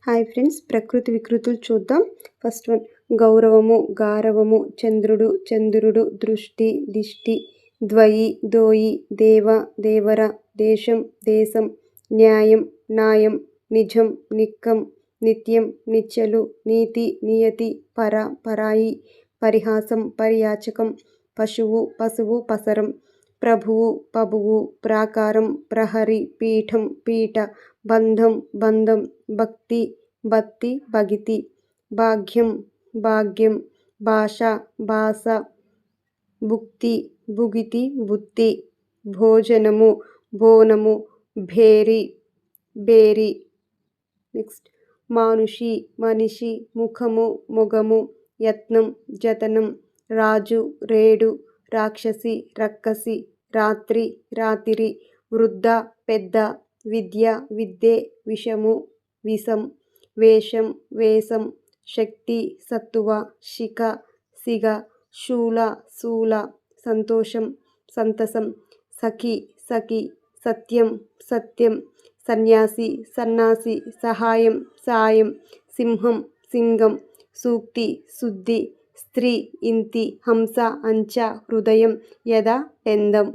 Hi friends, ప్రకృతి వికృతులు చూద్దాం. First one గౌరవము, గారవము, చంద్రుడు, చంద్రుడు, దృష్టి, దిష్టి, ద్వయి, దోయి, దేవ, దేవర, దేశం, దేశం, న్యాయం, నాయం, నిజం, నిక్కం, నిత్యం, నిత్యలు, నీతి, నియతి, పర, పరాయి, పరిహాసం, పరియాచకం, పశువు, పశువు, పసరం, ప్రభువు, పబువు, ప్రాకారం, ప్రహరి, పీఠం, పీఠ, బంధం, బంధం, భక్తి, భక్తి, భగితి, భాగ్యం, భాగ్యం, భాష, భాష, భుక్తి, భుగితి, బుత్తి, భోజనము, బోనము, భేరి, బేరి. నెక్స్ట్ మానుషి, మనిషి, ముఖము, మొగము, యత్నం, జతనం, రాజు, రేడు, రాక్షసి, రక్కసి, రాత్రి, రాతిరి, వృద్ధ, పెద్ద, విద్య, విద్యే, విషము, విషం, వేషం, వేషం, శక్తి, సత్తువ, శిఖ, సిగ, శూల, శూల, సంతోషం, సంతసం, సఖి, సఖి, సత్యం, సత్యం, సన్యాసి, సన్నాసి, సహాయం, సాయం, సింహం, సింగం, సూక్తి, శుద్ధి, స్త్రీ, ఇంతి, హంస, అంచ, హృదయం, యద, ఎందం.